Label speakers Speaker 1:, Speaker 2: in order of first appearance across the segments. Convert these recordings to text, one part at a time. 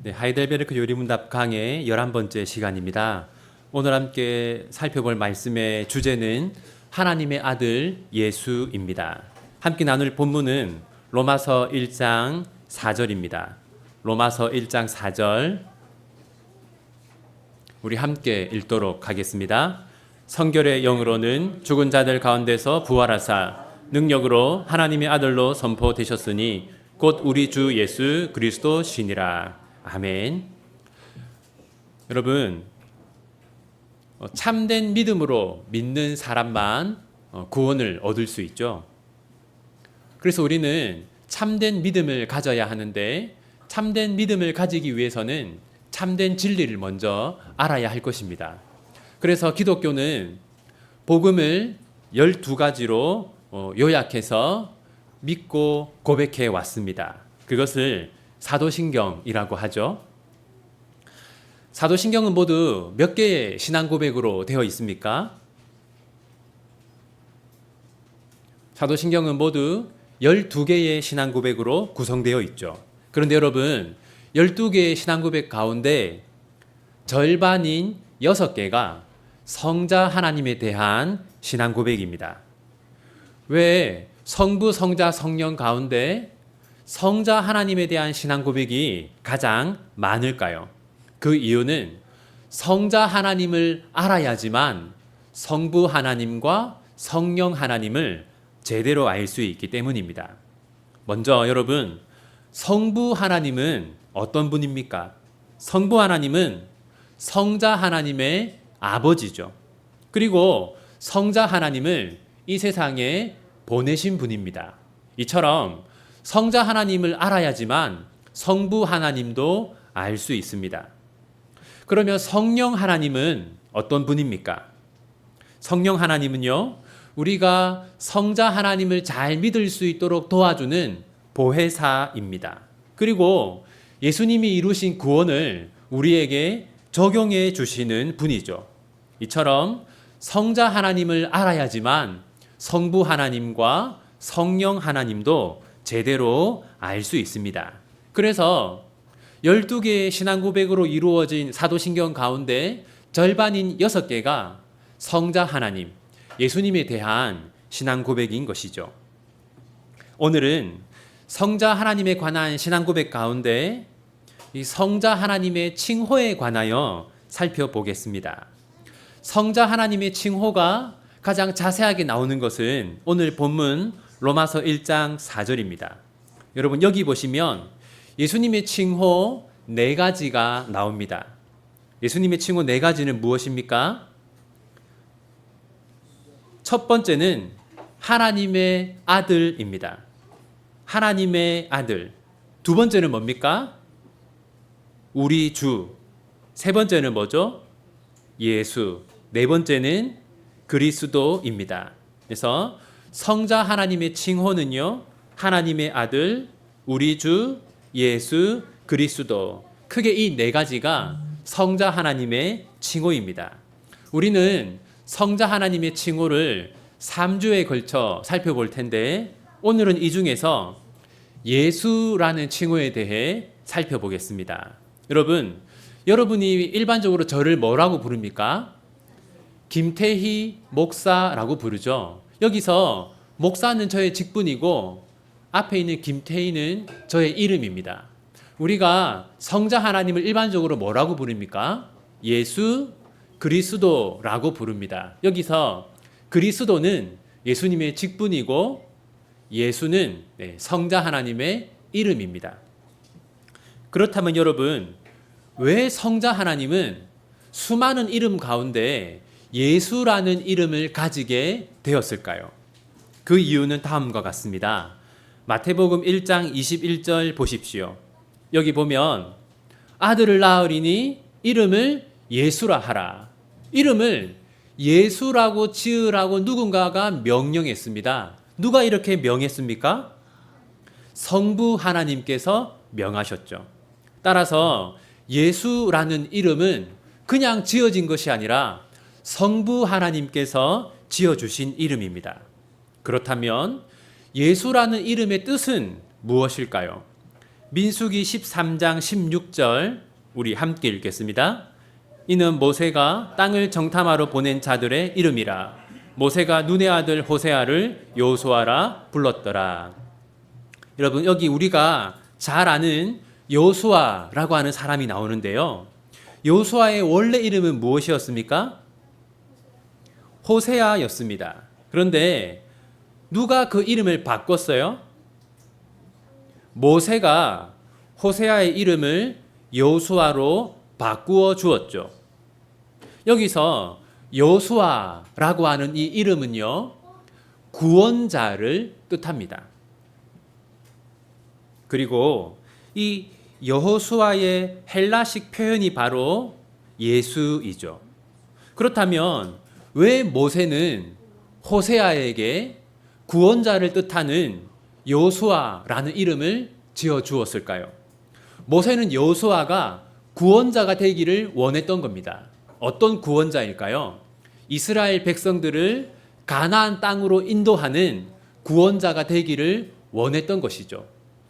Speaker 1: 네, 하이델베르크 요리문답 강의 11번째 시간입니다. 오늘 함께 살펴볼 말씀의 주제는 하나님의 아들 예수입니다. 함께 나눌 본문은 로마서 1장 4절입니다. 로마서 1장 4절 우리 함께 읽도록 하겠습니다. 성결의 영으로는 죽은 자들 가운데서 부활하사 능력으로 하나님의 아들로 선포되셨으니 곧 우리 주 예수 그리스도시니라. 아멘. 여러분, 참된 믿음으로 믿는 사람만 구원을 얻을 수 있죠. 그래서 우리는 참된 믿음을 가져야 하는데, 참된 믿음을 가지기 위해서는 참된 진리를 먼저 알아야 할 것입니다. 그래서 기독교는 복음을 12가지로 요약해서 믿고 고백해 왔습니다. 그것을 사도신경이라고 하죠. 사도신경은 모두 몇 개의 신앙 고백으로 되어 있습니까? 사도신경은 모두 12개의 신앙 고백으로 구성되어 있죠. 그런데 여러분, 12개의 신앙 고백 가운데 절반인 6개가 성자 하나님에 대한 신앙 고백입니다. 왜 성부, 성자, 성령 가운데 성자 하나님에 대한 신앙 고백이 가장 많을까요? 그 이유는 성자 하나님을 알아야지만 성부 하나님과 성령 하나님을 제대로 알 수 있기 때문입니다. 먼저 여러분, 성부 하나님은 어떤 분입니까? 성부 하나님은 성자 하나님의 아버지죠. 그리고 성자 하나님을 이 세상에 보내신 분입니다. 이처럼 성자 하나님을 알아야지만 성부 하나님도 알 수 있습니다. 그러면 성령 하나님은 어떤 분입니까? 성령 하나님은요, 우리가 성자 하나님을 잘 믿을 수 있도록 도와주는 보혜사입니다. 그리고 예수님이 이루신 구원을 우리에게 적용해 주시는 분이죠. 이처럼 성자 하나님을 알아야지만 성부 하나님과 성령 하나님도 제대로 알 수 있습니다. 그래서 12개의 신앙 고백으로 이루어진 사도신경 가운데 절반인 6개가 성자 하나님, 예수님에 대한 신앙 고백인 것이죠. 오늘은 성자 하나님에 관한 신앙 고백 가운데 이 성자 하나님의 칭호에 관하여 살펴보겠습니다. 성자 하나님의 칭호가 가장 자세하게 나오는 것은 오늘 본문 로마서 1장 4절입니다. 여러분, 여기 보시면 예수님의 칭호 4가지가 나옵니다. 예수님의 칭호 4가지는 무엇입니까? 첫 번째는 하나님의 아들입니다. 하나님의 아들. 두 번째는 뭡니까? 우리 주. 세 번째는 뭐죠? 예수. 네 번째는 그리스도입니다. 그래서 성자 하나님의 칭호는요, 하나님의 아들, 우리 주, 예수, 그리스도. 크게 이 4가지가 성자 하나님의 칭호입니다. 우리는 성자 하나님의 칭호를 3주에 걸쳐 살펴볼 텐데, 오늘은 이 중에서 예수라는 칭호에 대해 살펴보겠습니다. 여러분이 일반적으로 저를 뭐라고 부릅니까? 김태희 목사라고 부르죠. 여기서 목사는 저의 직분이고 앞에 있는 김태희는 저의 이름입니다. 우리가 성자 하나님을 일반적으로 뭐라고 부릅니까? 예수, 그리스도라고 부릅니다. 여기서 그리스도는 예수님의 직분이고 예수는 성자 하나님의 이름입니다. 그렇다면 여러분, 왜 성자 하나님은 수많은 이름 가운데 예수라는 이름을 가지게 되었을까요? 그 이유는 다음과 같습니다. 마태복음 1장 21절 보십시오. 여기 보면 아들을 낳으리니 이름을 예수라 하라. 이름을 예수라고 지으라고 누군가가 명령했습니다. 누가 이렇게 명했습니까? 성부 하나님께서 명하셨죠. 따라서 예수라는 이름은 그냥 지어진 것이 아니라 성부 하나님께서 지어주신 이름입니다. 그렇다면 예수라는 이름의 뜻은 무엇일까요? 민수기 13장 16절 우리 함께 읽겠습니다. 이는 모세가 땅을 정탐하러 보낸 자들의 이름이라. 모세가 눈의 아들 호세아를 여호수아라 불렀더라. 여러분, 여기 우리가 잘 아는 여호수아라고 하는 사람이 나오는데요. 여호수아의 원래 이름은 무엇이었습니까? 호세아였습니다. 그런데 누가 그 이름을 바꿨어요? 모세가 호세아의 이름을 여호수아로 바꾸어 주었죠. 여기서 여호수아라고 하는 이 이름은요, 구원자를 뜻합니다. 그리고 이 여호수아의 헬라식 표현이 바로 예수이죠. 그렇다면 왜 모세는 호세아에게 구원자를 뜻하는 여호수아라는 이름을 지어 주었을까요? 모세는 여호수아가 구원자가 되기를 원했던 겁니다. 어떤 구원자일까요? 이스라엘 백성들을 가나안 땅으로 인도하는 구원자가 되기를 원했던 것이죠.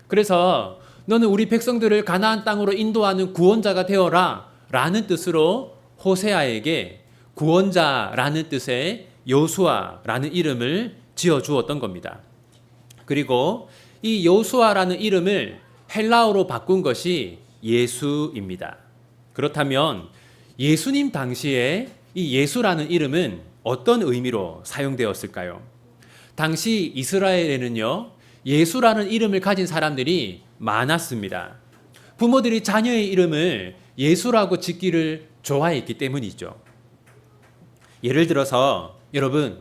Speaker 1: 그래서 너는 우리 백성들을 가나안 땅으로 인도하는 구원자가 되어라 라는 뜻으로 호세아에게 구원자라는 뜻의 여호수아라는 이름을 지어 주었던 겁니다. 그리고 이 여호수아라는 이름을 헬라어로 바꾼 것이 예수입니다. 그렇다면 예수님 당시에 이 예수라는 이름은 어떤 의미로 사용되었을까요? 당시 이스라엘에는요, 예수라는 이름을 가진 사람들이 많았습니다. 부모들이 자녀의 이름을 예수라고 짓기를 좋아했기 때문이죠. 예를 들어서 여러분,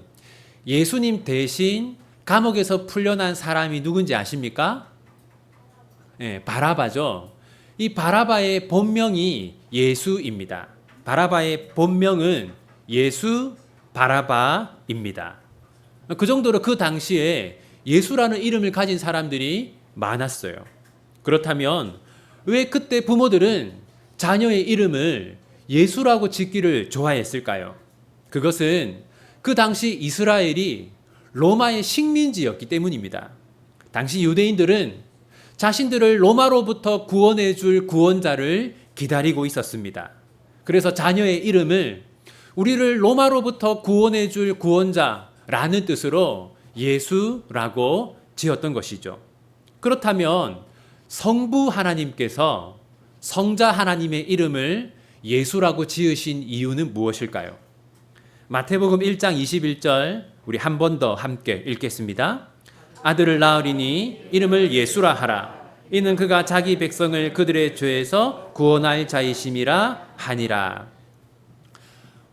Speaker 1: 예수님 대신 감옥에서 풀려난 사람이 누군지 아십니까? 바라바죠. 이 바라바의 본명이 예수입니다. 바라바의 본명은 예수 바라바입니다. 그 정도로 그 당시에 예수라는 이름을 가진 사람들이 많았어요. 그렇다면 왜 그때 부모들은 자녀의 이름을 예수라고 짓기를 좋아했을까요? 그것은 그 당시 이스라엘이 로마의 식민지였기 때문입니다. 당시 유대인들은 자신들을 로마로부터 구원해 줄 구원자를 기다리고 있었습니다. 그래서 자녀의 이름을 우리를 로마로부터 구원해 줄 구원자라는 뜻으로 예수라고 지었던 것이죠. 그렇다면 성부 하나님께서 성자 하나님의 이름을 예수라고 지으신 이유는 무엇일까요? 마태복음 1장 21절 우리 한 번 더 함께 읽겠습니다. 아들을 낳으리니 이름을 예수라 하라. 이는 그가 자기 백성을 그들의 죄에서 구원할 자이심이라 하니라.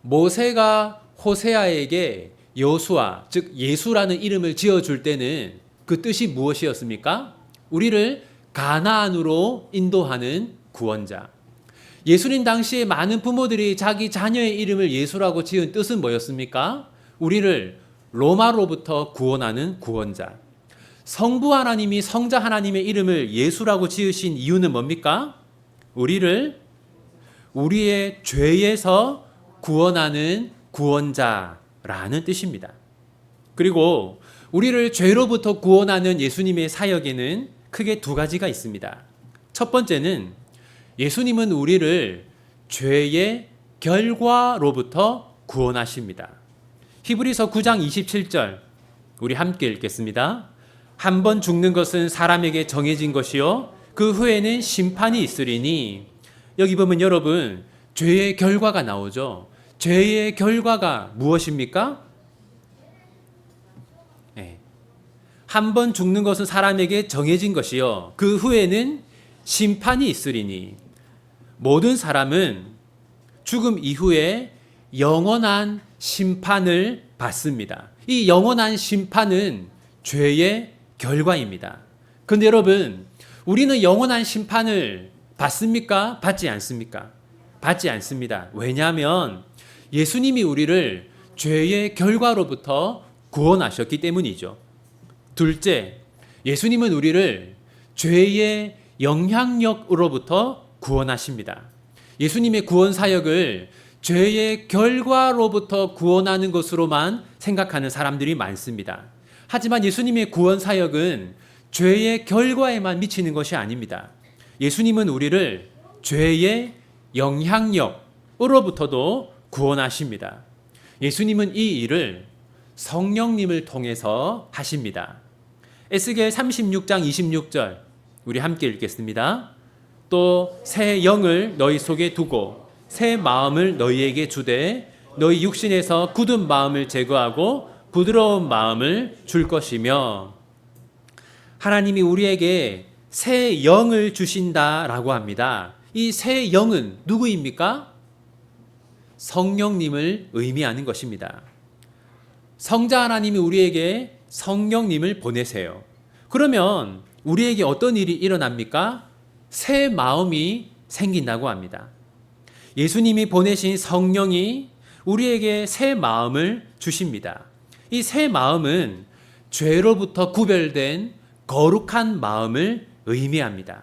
Speaker 1: 모세가 호세아에게 여호수아, 즉 예수라는 이름을 지어줄 때는 그 뜻이 무엇이었습니까? 우리를 가나안으로 인도하는 구원자. 예수님 당시에 많은 부모들이 자기 자녀의 이름을 예수라고 지은 뜻은 뭐였습니까? 우리를 로마로부터 구원하는 구원자. 성부 하나님이 성자 하나님의 이름을 예수라고 지으신 이유는 뭡니까? 우리를 우리의 죄에서 구원하는 구원자라는 뜻입니다. 그리고 우리를 죄로부터 구원하는 예수님의 사역에는 크게 두 가지가 있습니다. 첫 번째는 예수님은 우리를 죄의 결과로부터 구원하십니다. 히브리서 9장 27절 우리 함께 읽겠습니다. 한 번 죽는 것은 사람에게 정해진 것이요 그 후에는 심판이 있으리니. 여기 보면 여러분 죄의 결과가 나오죠. 죄의 결과가 무엇입니까? 한 번 죽는 것은 사람에게 정해진 것이요 그 후에는 심판이 있으리니. 모든 사람은 죽음 이후에 영원한 심판을 받습니다. 이 영원한 심판은 죄의 결과입니다. 그런데 여러분, 우리는 영원한 심판을 받습니까? 받지 않습니까? 받지 않습니다. 왜냐하면 예수님이 우리를 죄의 결과로부터 구원하셨기 때문이죠. 둘째, 예수님은 우리를 죄의 영향력으로부터 구원하십니다. 예수님의 구원 사역을 죄의 결과로부터 구원하는 것으로만 생각하는 사람들이 많습니다. 하지만 예수님의 구원 사역은 죄의 결과에만 미치는 것이 아닙니다. 예수님은 우리를 죄의 영향력으로부터도 구원하십니다. 예수님은 이 일을 성령님을 통해서 하십니다. 에스겔 36장 26절 우리 함께 읽겠습니다. 또 새 영을 너희 속에 두고 새 마음을 너희에게 주되 너희 육신에서 굳은 마음을 제거하고 부드러운 마음을 줄 것이며, 하나님이 우리에게 새 영을 주신다라고 합니다. 이 새 영은 누구입니까? 성령님을 의미하는 것입니다. 성자 하나님이 우리에게 성령님을 보내세요. 그러면 우리에게 어떤 일이 일어납니까? 새 마음이 생긴다고 합니다. 예수님이 보내신 성령이 우리에게 새 마음을 주십니다. 이 새 마음은 죄로부터 구별된 거룩한 마음을 의미합니다.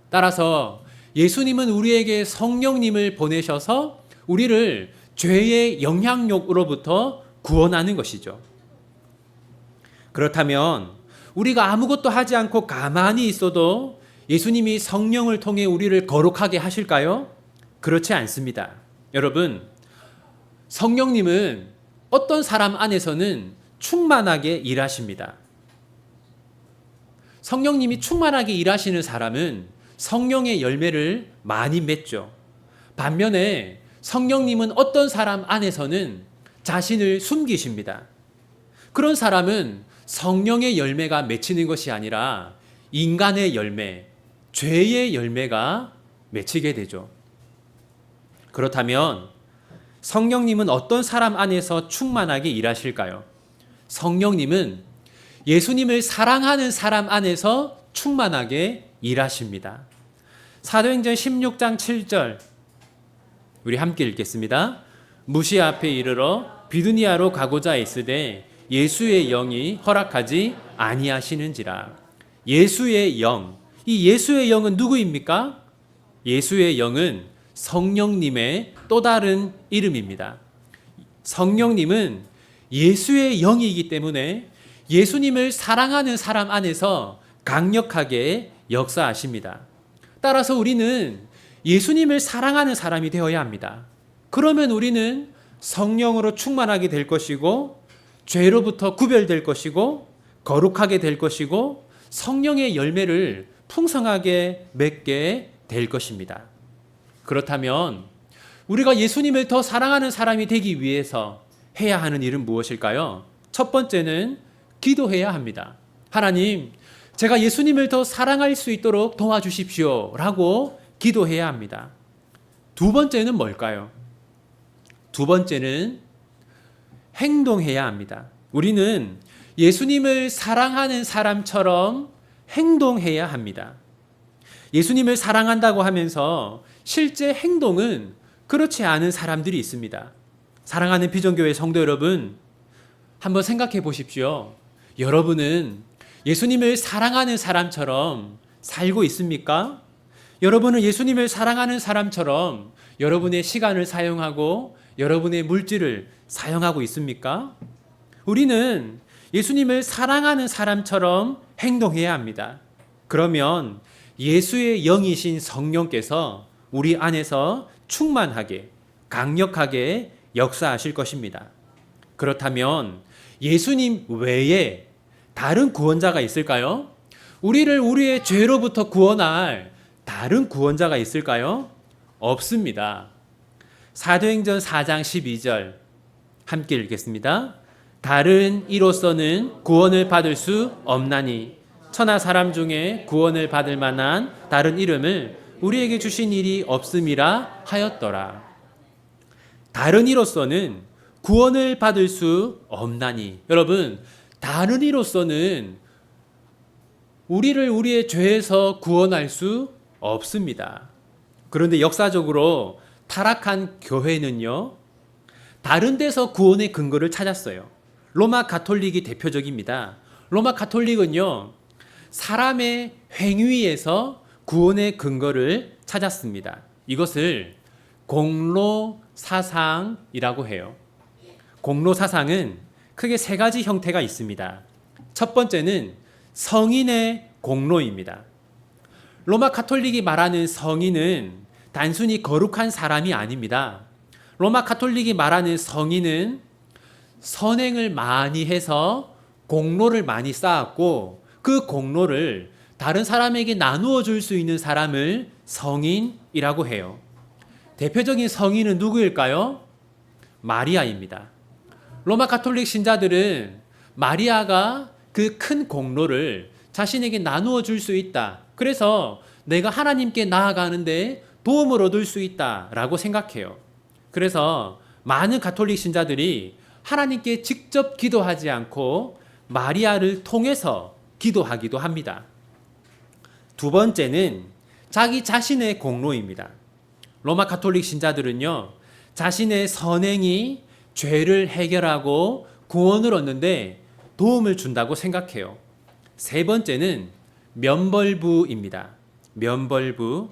Speaker 1: 따라서 예수님은 우리에게 성령님을 보내셔서 우리를 죄의 영향력으로부터 구원하는 것이죠. 그렇다면 우리가 아무것도 하지 않고 가만히 있어도 예수님이 성령을 통해 우리를 거룩하게 하실까요? 그렇지 않습니다. 여러분, 성령님은 어떤 사람 안에서는 충만하게 일하십니다. 성령님이 충만하게 일하시는 사람은 성령의 열매를 많이 맺죠. 반면에 성령님은 어떤 사람 안에서는 자신을 숨기십니다. 그런 사람은 성령의 열매가 맺히는 것이 아니라 인간의 열매, 죄의 열매가 맺히게 되죠. 그렇다면 성령님은 어떤 사람 안에서 충만하게 일하실까요? 성령님은 예수님을 사랑하는 사람 안에서 충만하게 일하십니다. 사도행전 16장 7절 우리 함께 읽겠습니다. 무시 앞에 이르러 비두니아로 가고자 있으되 예수의 영이 허락하지 아니하시는지라. 예수의 영, 이 예수의 영은 누구입니까? 예수의 영은 성령님의 또 다른 이름입니다. 성령님은 예수의 영이기 때문에 예수님을 사랑하는 사람 안에서 강력하게 역사하십니다. 따라서 우리는 예수님을 사랑하는 사람이 되어야 합니다. 그러면 우리는 성령으로 충만하게 될 것이고 죄로부터 구별될 것이고 거룩하게 될 것이고 성령의 열매를 풍성하게 맺게 될 것입니다. 그렇다면 우리가 예수님을 더 사랑하는 사람이 되기 위해서 해야 하는 일은 무엇일까요? 첫 번째는 기도해야 합니다. 하나님, 제가 예수님을 더 사랑할 수 있도록 도와주십시오 라고 기도해야 합니다. 두 번째는 뭘까요? 두 번째는 행동해야 합니다. 우리는 예수님을 사랑하는 사람처럼 행동해야 합니다. 예수님을 사랑한다고 하면서 실제 행동은 그렇지 않은 사람들이 있습니다. 사랑하는 비전교회 성도 여러분, 한번 생각해 보십시오. 여러분은 예수님을 사랑하는 사람처럼 살고 있습니까? 여러분은 예수님을 사랑하는 사람처럼 여러분의 시간을 사용하고 여러분의 물질을 사용하고 있습니까? 우리는 예수님을 사랑하는 사람처럼 행동해야 합니다. 그러면 예수의 영이신 성령께서 우리 안에서 충만하게, 강력하게 역사하실 것입니다. 그렇다면 예수님 외에 다른 구원자가 있을까요? 우리를 우리의 죄로부터 구원할 다른 구원자가 있을까요? 없습니다. 사도행전 4장 12절 함께 읽겠습니다. 다른 이로서는 구원을 받을 수 없나니 천하 사람 중에 구원을 받을 만한 다른 이름을 우리에게 주신 일이 없음이라 하였더라. 다른 이로서는 구원을 받을 수 없나니. 여러분, 다른 이로서는 우리를 우리의 죄에서 구원할 수 없습니다. 그런데 역사적으로 타락한 교회는요, 다른 데서 구원의 근거를 찾았어요. 로마 가톨릭이 대표적입니다. 로마 가톨릭은요, 사람의 행위에서 구원의 근거를 찾았습니다. 이것을 공로 사상이라고 해요. 공로 사상은 크게 세 가지 형태가 있습니다. 첫 번째는 성인의 공로입니다. 로마 가톨릭이 말하는 성인은 단순히 거룩한 사람이 아닙니다. 로마 가톨릭이 말하는 성인은 선행을 많이 해서 공로를 많이 쌓았고 그 공로를 다른 사람에게 나누어 줄 수 있는 사람을 성인이라고 해요. 대표적인 성인은 누구일까요? 마리아입니다. 로마 가톨릭 신자들은 마리아가 그 큰 공로를 자신에게 나누어 줄 수 있다. 그래서 내가 하나님께 나아가는데 도움을 얻을 수 있다라고 생각해요. 그래서 많은 가톨릭 신자들이 하나님께 직접 기도하지 않고 마리아를 통해서 기도하기도 합니다. 두 번째는 자기 자신의 공로입니다. 로마 가톨릭 신자들은요, 자신의 선행이 죄를 해결하고 구원을 얻는데 도움을 준다고 생각해요. 세 번째는 면벌부입니다. 면벌부.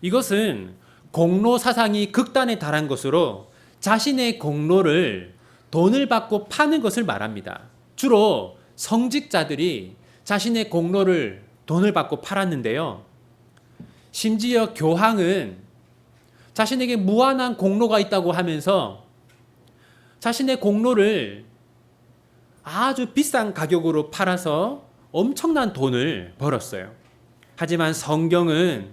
Speaker 1: 이것은 공로 사상이 극단에 달한 것으로 자신의 공로를 돈을 받고 파는 것을 말합니다. 주로 성직자들이 자신의 공로를 돈을 받고 팔았는데요. 심지어 교황은 자신에게 무한한 공로가 있다고 하면서 자신의 공로를 아주 비싼 가격으로 팔아서 엄청난 돈을 벌었어요. 하지만 성경은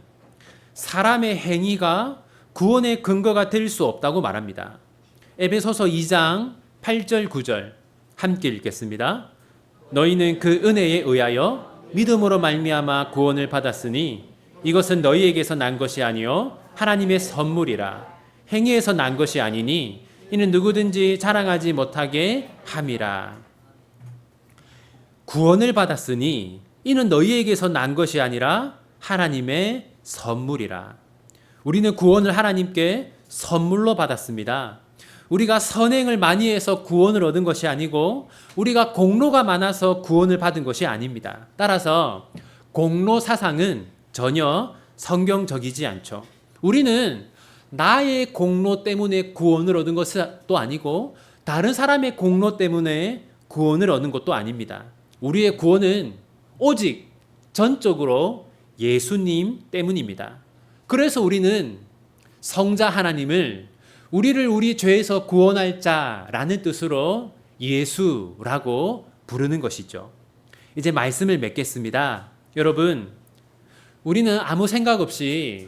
Speaker 1: 사람의 행위가 구원의 근거가 될 수 없다고 말합니다. 에베소서 2장 8절 9절 함께 읽겠습니다. 너희는 그 은혜에 의하여 믿음으로 말미암아 구원을 받았으니 이것은 너희에게서 난 것이 아니요 하나님의 선물이라. 행위에서 난 것이 아니니 이는 누구든지 자랑하지 못하게 함이라. 구원을 받았으니 이는 너희에게서 난 것이 아니라 하나님의 선물이라. 우리는 구원을 하나님께 선물로 받았습니다. 우리가 선행을 많이 해서 구원을 얻은 것이 아니고 우리가 공로가 많아서 구원을 받은 것이 아닙니다. 따라서 공로 사상은 전혀 성경적이지 않죠. 우리는 나의 공로 때문에 구원을 얻은 것도 아니고 다른 사람의 공로 때문에 구원을 얻는 것도 아닙니다. 우리의 구원은 오직 전적으로 예수님 때문입니다. 그래서 우리는 성자 하나님을 우리를 우리 죄에서 구원할 자라는 뜻으로 예수라고 부르는 것이죠. 이제 말씀을 맺겠습니다. 여러분, 우리는 아무 생각 없이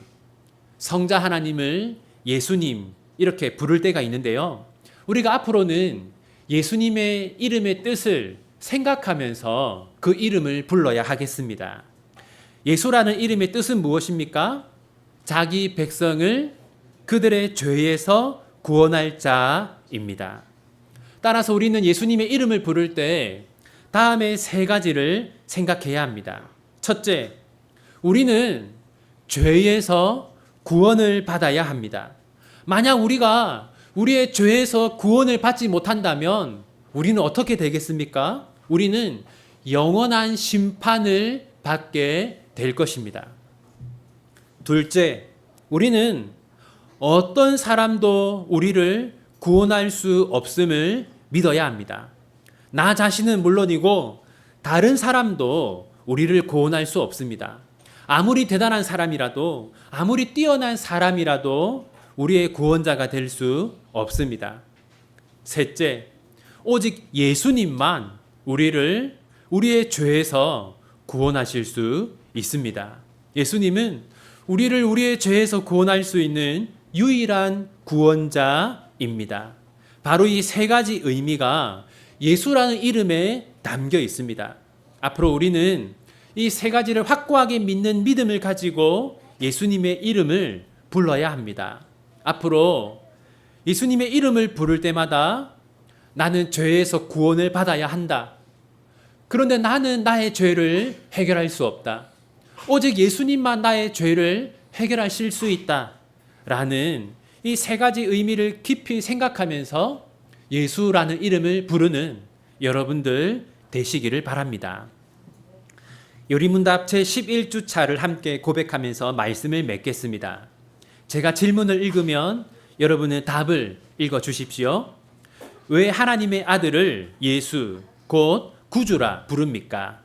Speaker 1: 성자 하나님을 예수님 이렇게 부를 때가 있는데요. 우리가 앞으로는 예수님의 이름의 뜻을 생각하면서 그 이름을 불러야 하겠습니다. 예수라는 이름의 뜻은 무엇입니까? 자기 백성을 그들의 죄에서 구원할 자입니다. 따라서 우리는 예수님의 이름을 부를 때 다음에 세 가지를 생각해야 합니다. 첫째, 우리는 죄에서 구원을 받아야 합니다. 만약 우리가 우리의 죄에서 구원을 받지 못한다면 우리는 어떻게 되겠습니까? 우리는 영원한 심판을 받게 될 것입니다. 둘째, 우리는 어떤 사람도 우리를 구원할 수 없음을 믿어야 합니다. 나 자신은 물론이고 다른 사람도 우리를 구원할 수 없습니다. 아무리 대단한 사람이라도 아무리 뛰어난 사람이라도 우리의 구원자가 될 수 없습니다. 셋째, 오직 예수님만 우리를 우리의 죄에서 구원하실 수 있습니다. 예수님은 우리를 우리의 죄에서 구원할 수 있는 유일한 구원자입니다. 바로 이 세 가지 의미가 예수라는 이름에 담겨 있습니다. 앞으로 우리는 이 세 가지를 확고하게 믿는 믿음을 가지고 예수님의 이름을 불러야 합니다. 앞으로 예수님의 이름을 부를 때마다 나는 죄에서 구원을 받아야 한다. 그런데 나는 나의 죄를 해결할 수 없다. 오직 예수님만 나의 죄를 해결하실 수 있다. 라는 이 세 가지 의미를 깊이 생각하면서 예수라는 이름을 부르는 여러분들 되시기를 바랍니다. 요리문답 제11주차를 함께 고백하면서 말씀을 맺겠습니다. 제가 질문을 읽으면 여러분은 답을 읽어 주십시오. 왜 하나님의 아들을 예수, 곧 구주라 부릅니까?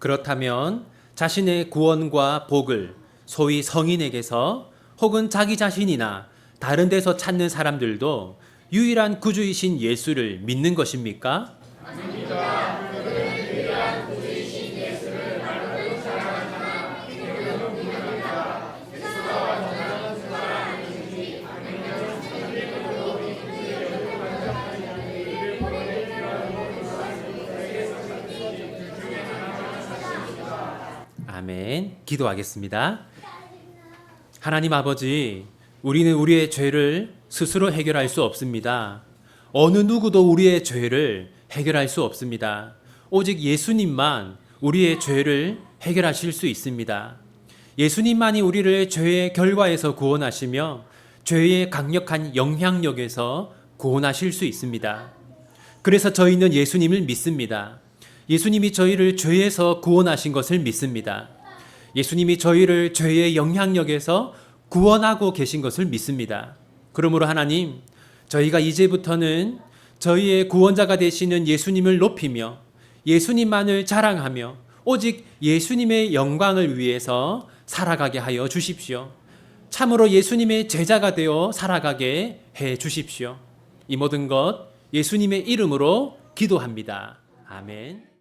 Speaker 1: 그렇다면 자신의 구원과 복을 소위 성인에게서 혹은 자기 자신이나 다른 데서 찾는 사람들도 유일한 구주이신 예수를 믿는 것입니까? 아멘. 기도하겠습니다. 하나님 아버지, 우리는 우리의 죄를 스스로 해결할 수 없습니다. 어느 누구도 우리의 죄를 해결할 수 없습니다. 오직 예수님만 우리의 죄를 해결하실 수 있습니다. 예수님만이 우리를 죄의 결과에서 구원하시며 죄의 강력한 영향력에서 구원하실 수 있습니다. 그래서 저희는 예수님을 믿습니다. 예수님이 저희를 죄에서 구원하신 것을 믿습니다. 예수님이 저희를 죄의 영향력에서 구원하고 계신 것을 믿습니다. 그러므로 하나님, 저희가 이제부터는 저희의 구원자가 되시는 예수님을 높이며 예수님만을 자랑하며 오직 예수님의 영광을 위해서 살아가게 하여 주십시오. 참으로 예수님의 제자가 되어 살아가게 해 주십시오. 이 모든 것 예수님의 이름으로 기도합니다. 아멘.